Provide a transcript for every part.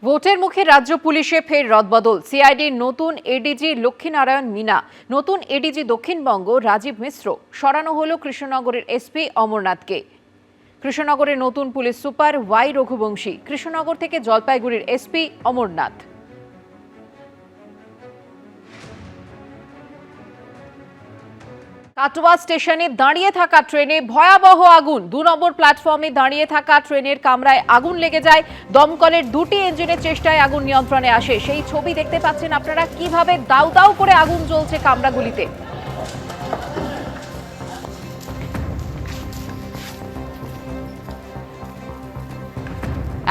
ভোটের মুখে রাজ্য পুলিশে ফের রদবদল। সিআইডির নতুন এডিজি লক্ষ্মীনারায়ণ মিনা, নতুন এডিজি দক্ষিণবঙ্গ রাজীব মিশ্র। সরানো হলো কৃষ্ণনগরের এসপি অমরনাথকে। কৃষ্ণনগরের নতুন police super Y Raghubanshi, Krishnanagar থেকে জলপাইগুড়ির এসপি অমরনাথ। কাটোয়া স্টেশনে দাঁড়িয়ে থাকা ট্রেনে ভয়াবহ আগুন। ২ নম্বর প্ল্যাটফর্মে দাঁড়িয়ে থাকা ট্রেনের কামরায় আগুন লেগে যায়। দমকলের ২টি ইঞ্জিনের চেষ্টায় আগুন নিয়ন্ত্রণে আসে। সেই ছবি দেখতে পাচ্ছেন আপনারা, কিভাবে দাউ দাউ করে আগুন জ্বলছে কামরাগুলিতে।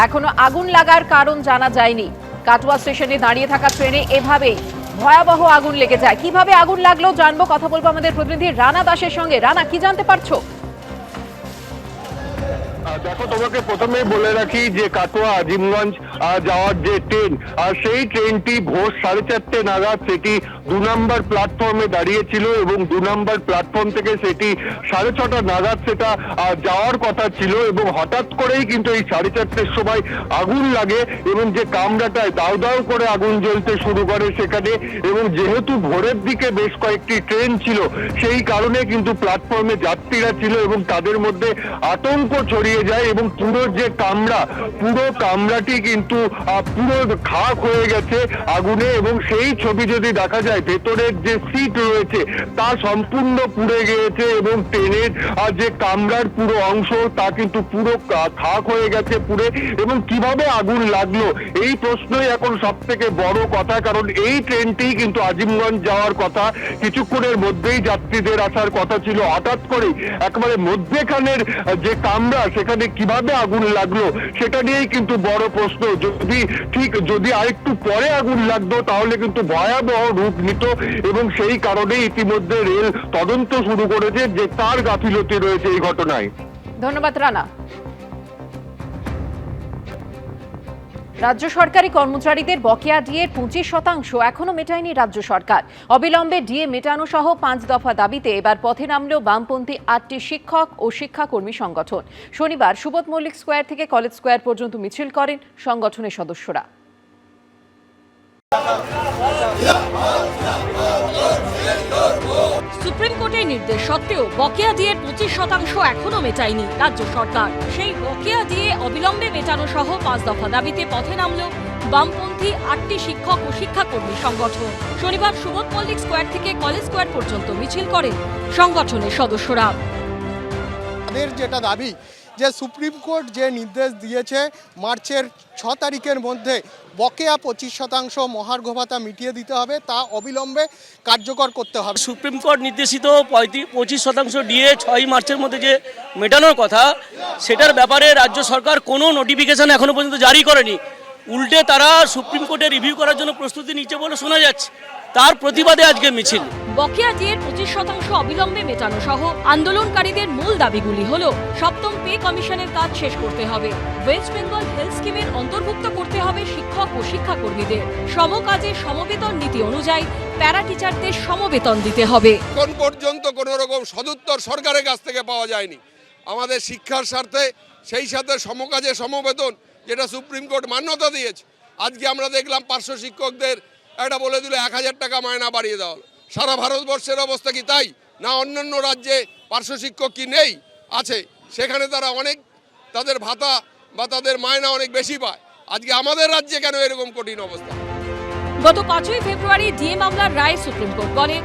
এখনো আগুন লাগার কারণ জানা যায়নি। কাটোয়া স্টেশনে দাঁড়িয়ে থাকা ট্রেনে এভাবেই ভয়াবহ আগুন লেগে যায়। কিভাবে আগুন লাগলো জানবো, কথা বলবো আমাদের প্রতিনিধি রানা দাসের সঙ্গে। রানা, কি জানতে পারছো? দেখো, তোমাকে প্রথমেই বলে রাখি যে কাটোয়া আজিমগঞ্জ যাওয়ার যে ট্রেন, সেই ট্রেনটি ভোর 4:30 নাগাদ সেটি 2 নম্বর প্ল্যাটফর্মে দাঁড়িয়েছিল এবং 2 নম্বর প্ল্যাটফর্ম থেকে সেটি 6:30 নাগাদ সেটা যাওয়ার কথা ছিল এবং হঠাৎ করেই কিন্তু এই 4:30-এর সময় আগুন লাগে এবং যে কামরাটায় দাউ দাউ করে আগুন জ্বলতে শুরু করে সেখানে। এবং যেহেতু ভোরের দিকে বেশ কয়েকটি ট্রেন ছিল, সেই কারণে কিন্তু প্ল্যাটফর্মে যাত্রীরা ছিল এবং তাদের মধ্যে আতঙ্ক ছড়িয়ে যায় এবং পুরো যে কামরা, পুরো কামরাটি কিন্তু পুরো খাক হয়ে গেছে আগুনে। এবং সেই ছবি যদি দেখা যায়, ভেতরের যে সিট রয়েছে তা সম্পূর্ণ পুড়ে গিয়েছে এবং ট্রেনের যে কামরার পুরো অংশ তা কিন্তু পুরো খাক হয়ে গেছে পুড়ে। এবং কিভাবে আগুন লাগলো এই প্রশ্নই এখন সব থেকে বড় কথা, কারণ এই ট্রেনটি কিন্তু আজিমগঞ্জ যাওয়ার কথা, কিছুক্ষণের মধ্যেই যাত্রীদের আসার কথা ছিল। হঠাৎ করে একেবারে মধ্যেখানের যে কামরা সেখানে কিভাবে আগুন লাগলো সেটা নিয়েই কিন্তু বড় প্রশ্ন। যদি আরেকটু পরে আগুন লাগতো তাহলে কিন্তু ভয়াবহ রূপ নিত এবং সেই কারণে ইতিমধ্যে রেল তদন্ত শুরু করেছে যে তার গাফিলতি রয়েছে এই ঘটনায়। ধন্যবাদ রানা। রাজ্য সরকারি কর্মচারীদের বকেয়া ডিএর 25% এখনো মেটায়নি রাজ্য সরকার। অবিলম্বে ডিএ মেটানো সহ 5 দফা দাবিতে এবার পথে নামল বামপন্থী 8টি শিক্ষক ও শিক্ষাকর্মী সংগঠন। শনিবার সুবোধ মল্লিক স্কোয়ার থেকে কলেজ স্কোয়ার পর্যন্ত মিছিল করেন সংগঠনের সদস্যরা। সুপ্রিম কোর্টের নির্দেশ সত্ত্বেও বকেয়া ডিএর 25% এখনো মেটায়নি রাজ্য সরকার। সেই বকেয়া ডিএ অবিলম্বে মেটানো সহ 5 দফা দাবিতে পথে নামল বামপন্থী 8টি শিক্ষক ও শিক্ষাকর্মী সংগঠন। শনিবার সুবোধ মল্লিক স্কোয়ার থেকে কলেজ স্কোয়ার পর্যন্ত মিছিল করেন সংগঠনের সদস্যরা। তাদের যেটা দাবি যে সুপ্রিম কোর্ট যে নির্দেশ দিয়েছে মার্চের 6 তারিখের মধ্যে বকেয়া 25% মহার্ঘ ভাতা মিটিয়ে দিতে হবে, তা অবিলম্বে কার্যকর করতে হবে। সুপ্রিম কোর্ট নির্দেশিত 25% ডিএ 6 মার্চের মধ্যে যে মেটানোর কথা, সেটার ব্যাপারে রাজ্য সরকার কোনো নোটিফিকেশন এখনো পর্যন্ত জারি করেনি। উল্টে তারা সুপ্রিম কোর্টে রিভিউ করার জন্য প্রস্তুতি নিচ্ছে বলে শোনা যাচ্ছে। তার প্রতিবাদে আজকে মিছিল। বকেয়া ডিএর 25% অবিলম্বে মেটানো সহ আন্দোলনকারীদের মূল দাবিগুলি হলো, 7ম পে কমিশনের কাজ শেষ করতে হবে, ওয়েস্ট বেঙ্গল হেলথ স্কিমের অন্তর্ভুক্ত করতে হবে শিক্ষক ও শিক্ষাকর্মীদের, সমকাজে সমবেতন নীতি অনুযায়ী প্যারা টিচারদের সমবেতন দিতে হবে। কোন পর্যন্ত কোন রকম সদুত্তর সরকারের কাছ থেকে পাওয়া যায়নি আমাদের শিক্ষার স্বার্থে, সেই সাথে সমকাজে সমবেতন যেটা সুপ্রিম কোর্ট মান্যতা দিয়েছে। আজকে আমরা দেখলাম পার্শ্ব শিক্ষকদের একটা বলে দিল 1000 টাকা মায়না বাড়িয়ে দেওয়া হলো। সারা ভারতবর্ষের অবস্থা কি তাই? না অন্যান্য রাজ্যে পার্শ্ব শিক্ষক কি নেই? আছে, সেখানে তারা অনেক তাদের ভাতা বা তাদের মায়না অনেক বেশি পায়। আজকে আমাদের রাজ্যে কেন এরকম কঠিন অবস্থা? গত 5ই ফেব্রুয়ারি ডিএ মামলার রায় সুপ্রিম কোর্ট বলে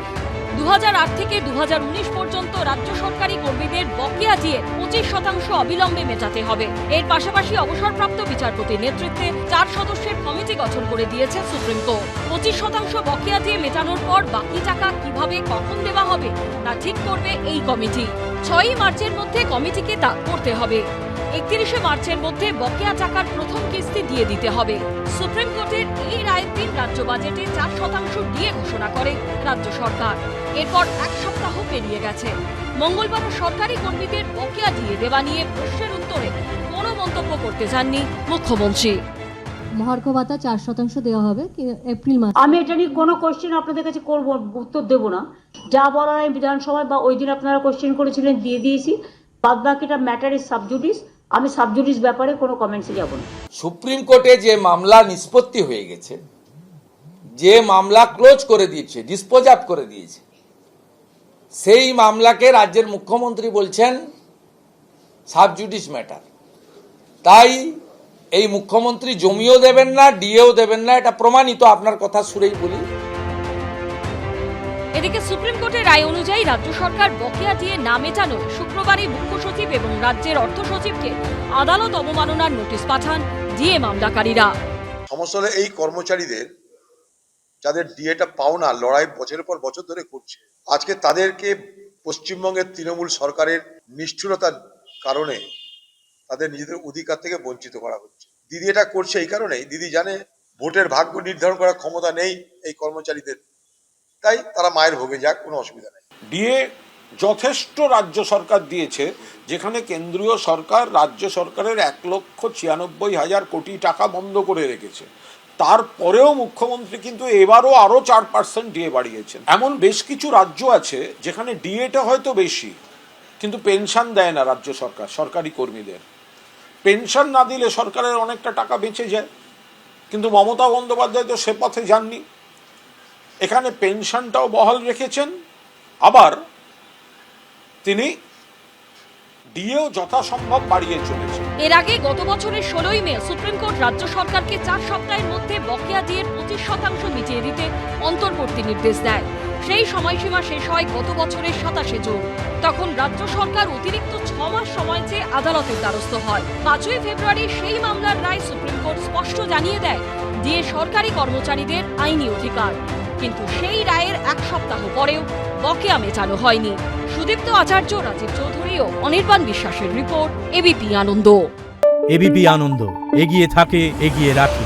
2008 থেকে 2019 পর্যন্ত রাজ্য সরকারি কর্মীদের বকেয়া ডিএ 25% অবিলম্বে মেটাতে হবে। এর পাশাপাশি অবসরপ্রাপ্ত বিচারপতির নেতৃত্বে 4 সদস্যের কমিটি গঠন করে দিয়েছে সুপ্রিম কোর্ট। 25% বকেয়া ডিএ মেটানোর পর বাকি টাকা কিভাবে কখন দেওয়া হবে তা ঠিক করবে এই কমিটি। 6ই মার্চের মধ্যে কমিটিকে তা করতে হবে। 31শে মার্চের মধ্যে বকেয়া টাকার প্রথম কিস্তি দিয়ে দিতে হবে। সুপ্রিম কোর্টের এই রায়ের দিন রাজ্য বাজেটে 4% ডিএ ঘোষণা করে রাজ্য সরকার। এরপর 1 সপ্তাহ পেরিয়ে গেছে। মঙ্গলবার সরকারি কর্মীদের বকেয়া ডিএ দেওয়া নিয়ে প্রশ্নের উত্তরে কোনো মন্তব্য করতে যাননি মুখ্যমন্ত্রী। মহার্ঘ ভাতা 4% দেওয়া হবে এপ্রিল মাসে। আমি এটা নিয়ে কোনো কোশ্চেন আপনাদের কাছে করবো, উত্তর দেব না। যা বলার আমি বিধানসভায় বা ওই দিন আপনারা কোশ্চেন করেছিলেন দিয়ে দিয়েছি। বাদ বাকিটা ম্যাটার ইজ সাবজুডিস। আমি সাবজুডিস ব্যাপারে কোনো কমেন্টসে যাব না। সুপ্রিম কোর্টে যে মামলা নিষ্পত্তি হয়ে গেছে, যে মামলা ক্লোজ করে দিয়েছে, ডিসপোজ অফ করে দিয়েছে, সেই মামলাকে রাজ্যের মুখ্যমন্ত্রী বলছেন সাবজুডিস ম্যাটার। তাই এই মুখ্যমন্ত্রী জমিও দেবেন না, ডিএও দেবেন না, এটা প্রমাণিত। আপনার কথা শুনেই বলি। এদিকে সুপ্রিম কোর্টের রায় অনুযায়ী রাজ্য সরকার বকেয়া দিয়ে না মেটানোয় শুক্রবারই মুখ্য সচিব এবং রাজ্যের অর্থ সচিবকে আদালত অবমাননার নোটিশ পাঠান ডিএ মামলাকারীরা। সমস্যা হলো এই কর্মচারীদের যাদের ডিএটা পাওনা লড়াই বছরের পর বছর ধরে করছে, আজকে তাদেরকে পশ্চিমবঙ্গের তৃণমূল সরকারের নিষ্ঠুরতার কারণে তাদের নিজেদের অধিকার থেকে বঞ্চিত করা হচ্ছে। দিদি এটা করছে এই কারণেই, দিদি জানে ভোটের ভাগ্য নির্ধারণ করার ক্ষমতা নেই এই কর্মচারীদের, তাই তারা মায়ের ভোগে যাক, কোনো অসুবিধা নেই। ডিএ যথেষ্ট রাজ্য সরকার দিয়েছে, যেখানে কেন্দ্রীয় সরকার রাজ্য সরকারের 1,96,000 কোটি টাকা বন্ধ করে রেখেছে। তারপরেও মুখ্যমন্ত্রী কিন্তু এবারও আরো 4% ডিএ বাড়িয়েছেন। এমন বেশ কিছু রাজ্য আছে যেখানে ডিএটা হয়তো বেশি, কিন্তু পেনশন দেয় না রাজ্য সরকার সরকারি কর্মীদের। পেনশন না দিলে সরকারের অনেকটা টাকা বেঁচে যায়, কিন্তু মমতা বন্দ্যোপাধ্যায় তো সে পথে যাননি। এখানে পেনশনটাও বহাল রেখেছেন, আবার তিনি ডিএও যথাসম্ভব বাড়িয়ে চলেছেন। এর আগে গত বছরের 16ই মে সুপ্রিম কোর্ট রাজ্য সরকারকে 4 সপ্তাহের মধ্যে বকেয়া ডিএর 25% মিটিয়ে দিতে অন্তর্বর্তী নির্দেশ দেয়। সেই সময়সীমা শেষ হয় গত বছরের 27 জুন। তখন রাজ্য সরকার অতিরিক্ত 6 মাস সময় চেয়ে আদালতের দ্বারস্থ হয়। 5ই ফেব্রুয়ারি সেই মামলার রায় সুপ্রিম কোর্ট স্পষ্ট জানিয়ে দেয় ডিএ সরকারি কর্মচারীদের আইনি অধিকার। কিন্তু সেই রায়ের 1 সপ্তাহ পরেও বকেয়া মেটানো হয়নি। সুদীপ্ত আচার্য, রাজীব চৌধুরী ও অনির্বাণ বিশ্বাসের রিপোর্ট, এবিপি আনন্দ। এবিপি আনন্দ, এগিয়ে থাকে, এগিয়ে রাখে।